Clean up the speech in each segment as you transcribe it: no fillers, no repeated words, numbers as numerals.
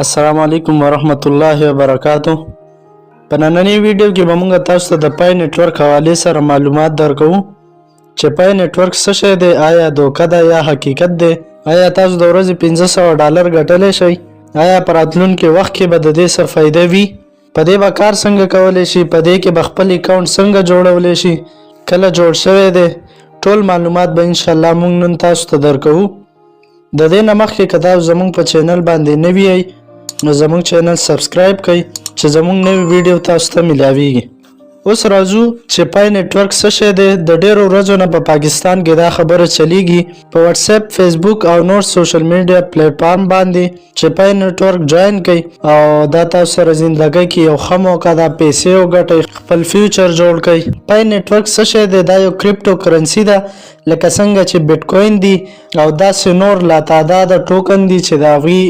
السلام علیکم ورحمت الله وبرکاتو. په نننۍ ویډیو کې به موږ تاسو ته د پای نتورک حوالې سره معلومات درکوو چې پای نتورک څه شی دی، آیا دوکه ده یا حقیقت دی، آیا تاسو د ورځې $500 ګټلی شئ، آیا په راتلونکي وخت کې به د دې څه فایده وي، په دې به کار څنګه کولی شي، په دې کې به خپل اکاونټ څنګه جوړولی شي، کله جوړ شوی دی، ټول معلومات به انشاءالله موږ نن تاسو ته درکوو. د دې نه مخکې که تاسو زموږ په چینل باندې نوي یئ نو زموږ چینل سبسکرایب کړئ چې زموږ نوی ویډیو تاسو ته ملاویږي. اوس راځو چې پای نتورک څه شی دی. د ډیرو ورځو نه په پاکستان کې دا خبره چلیږي په واتس اپ، فیسبوک او نور سوشل میډیا پلیټ فارم باندې چې پای نتورک جوائن کړئ او دا تاسو سره زندګۍ کې یو ښه موقع ده، پیسې وګټئ، خپل فیوچر جوړ کړئ. پای نتورک څه شی دی؟ دا یو کریپټو کرنسي ده لکه څنګه چې بیټ کوین دی او داسې نور لاتعداده ټوکن دي چې د هغوی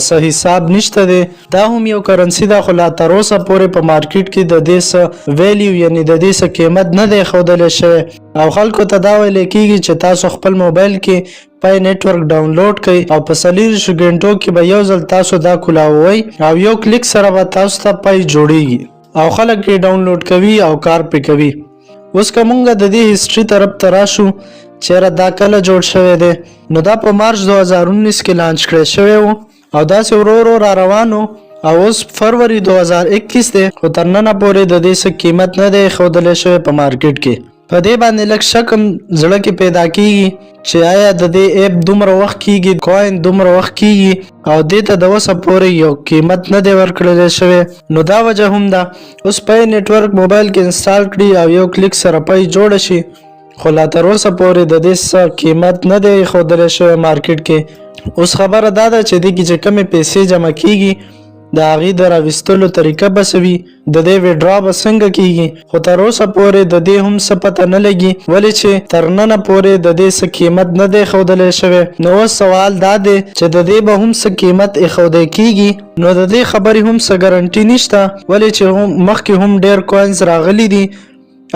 څه حساب نشته دی. دا هم یو کرنسي ده خو لا تر اوسه پورې په مارکیټ کې د دې څه ویلیو یعنی د دې څه قیمت نه دی ښودلی شوی او خلکو ته دا ویلی کېږي چې تاسو خپل موبایل کې پای نتورک ډاونلوډ کړئ او په 40 غنټو کې به یو ځل تاسو دا کولاوئ او یو کلیک سره به تاسو ته پای جوړیږي او خلک یې ډاونلوډ کوي او کار پرې کوي. اوس که مونږ د دې هسټري طرف ته راشو چیرې دا کله جوړ شوی دی، نو دا په مارچ 2019 کې لانچ کړی شوی و او داسې ورو ورو را روانو او اوس فروری 2021 دی خو تر ننه پورې د دې څه قیمت نه دی ښودلی شوی په مارکیټ کې. په دې باندې لږ شک هم زړه کې پیدا کېږي چې آیا د دې ایپ دومره وخت کېږي، کوین دومره وخت کېږي او دې ته د اوسه پورې یو قیمت نه دی ورکړلی شوی. نو دا وجه هم ده اوس پای نتورک موبایل کې انسټال کړي او یو کلیک سره پای جوړه شي خو لا تر اوسه پورې د دې څه قیمت نه دی ښودلی شوی مارکیټ کې. اوس خبره دا ده چې دې کې چې کمې پیسې جمع کېږي د هغې د راویستلو طریقه به څه وي، د دې ویډرا به څنګه کېږي، خو تر اوسه پورې د دې هم څه پته نه لګي ولې چې تر ننه پورې د دې څه قیمت نه دی ښودلی شوی. نو اوس سوال دا دی چې د دې به هم څه قیمت ایښودی کېږي. نو د دې خبرې هم څه ګارنټي نشته ولې چې مخکې هم ډېر کوینز راغلي دي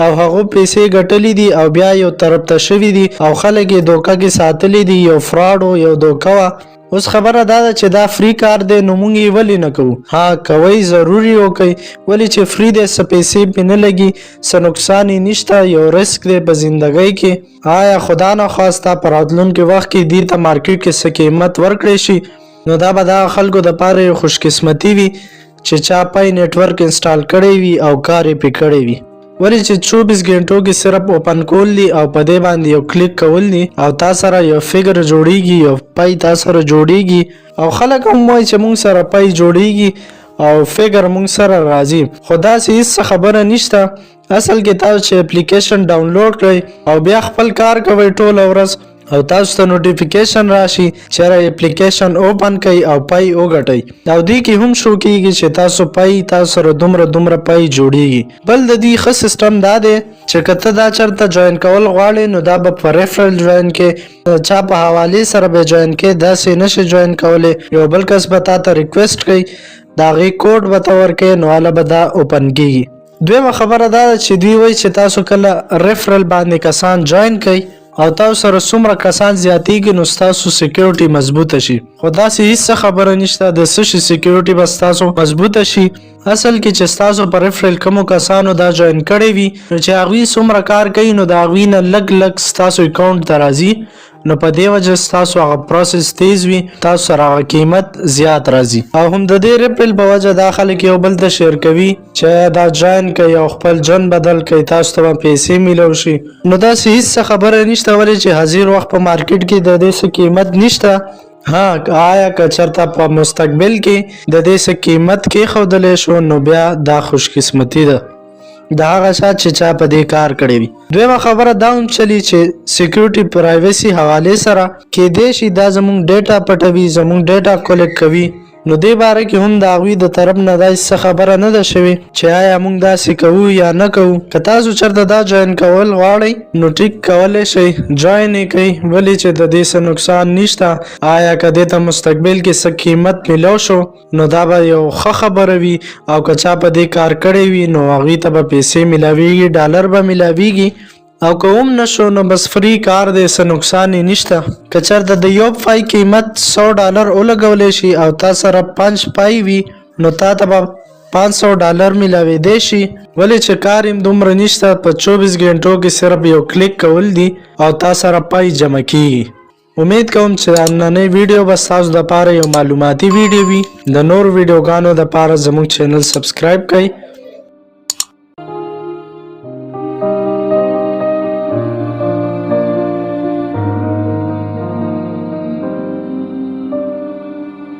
او هغو پیسې ګټلې دي او بیا یو طرف ته شوي دي او خلک یې دوکه کې ساتلی دي، یو فراډ و، یو دوکه وه. اوس خبره دا ده چې دا فری کار دی نو موږ یې ولې نه کوو؟ ها کوئ، ضروري وکئ ولې چې فری دی، څه پیسې پې نه لګي، څه نقصان یې نشته، یو رسک دی په زندګۍ کې. آیا خدا نخواسته په راتلونکي وخت کې دې ته مارکیټ کې څه قیمت ورکړی شي نو دا به دغه خلکو دپاره یو خوشقسمتي وي چې چا پای نتورک انسټال کړی وي او کار یې پې کړی وي. ولې چې 24 غنټو کې صرف اوپن کول دي او په دې باندې یو کلیک کول دي او تا سره یو فګر جوړیږي، یو پای تا سره جوړیږي او خلک هم وایي چې موږ سره پای جوړیږي او فګر موږ سره راځي، خو داسې هېڅ خبره نشته. اصل کې تاسو چې اپلیکیشن ډاونلوډ کړئ او بیا خپل کار کوئ ټوله ورځ او تاسو ته نوټیفیکیشن راشي چېرې اپلیکیشن اوپن کړئ او پای وګټئ او دې کې هم شو کېږي چې تاسو سره دومره پای جوړیږي. بل د دې ښه سیسټم دا دی چې که ته دا چېرته جوین کول غواړې نو دا به په ریفرل جوین کې چا په حوالې سره به جوین کې داسې نشي جوین کولی. یو بل کس به تا ته ریکویسټ کوي، د هغې کوډ به ته ورکوې نو هله به دا اوپن کېږي. دویمه خبره دا ده چې دوی وایي چې تاسو کله ریفرل باندې کسان جوین کوئ او تاسو سره څومره کسان زیاتېږي نو ستاسو سیکیورټي مضبوطه شي، خو داسې هېڅ خبره نشته د څه شي سیکیورټي به ستاسو مضبوطه شي. اصل کې چې ستاسو په ریفرل کومو کسانو دا جوین کړی وي نو چې هغوی څومره کار کوي نو د هغوی نه لږ ستاسو اکاونټ ته راځي نو په دې وجه ستاسو هغه پروسس تیز وي، تاسو سره هغه قیمت زیات راځي. او هم د دې ریپل په وجه دا خلک یو بل ته شیر کوي چې دا جوین کوي او خپل جن بدل کوي، تاسو ته به پیسې میلو شي. نو داسې هېڅ خبره نشته ولې چې حاضر وخت په مارکیټ کې د دې څه قیمت نشته. ها آیا که چېرته په مستقبل کې د دې څه قیمت کېښودلی شو نو بیا دا خوشقسمتي ده د هغه چا چې چا په دې کار کړی وي. دویمه خبره دا هم چلی چې سیکیورټي پرایویسي حوالې سره کېدی شي دا زموږ ډیټا پټوي، زموږ ډیټا کلیکټ کوي. نو دې باره کې هم د هغوی د طرف نه دا څه خبره نه ده شوې چې آیا موږ داسې کوو یا نه کوو. که تاسو چېرته دا جوین کول غواړئ نو ټیک کولی شئ، جوین یې کوئ ولې چې د دې څه نقصان نشته. آیا که دې ته مستقبل کې څه قیمت میلو شو نو دا به یو ښه خبره وي او که چا په دې کار کړی وي نو هغوی ته به پیسې میلاویږي، ډالر به میلاویږي او که هم نشو نو بس فری کار دی، څه نقصان یې نشته. که چېرته د یو پای قیمت $100 ولګولی شي او تا سره 5 پای وي نو تا ته به $500 میلاویدی شي. ولې چې کار یې دومره نشته، په 24 غنټو کې صرف یو کلیک کول دي او تا سره پای جمع کیږي. امید کوم چې نننۍ ویډیو به ستاسو دپاره یو معلوماتي ویډیو وي. د نور ویډیوګانو دپاره زموږ چینل سبسکرایب کړئ.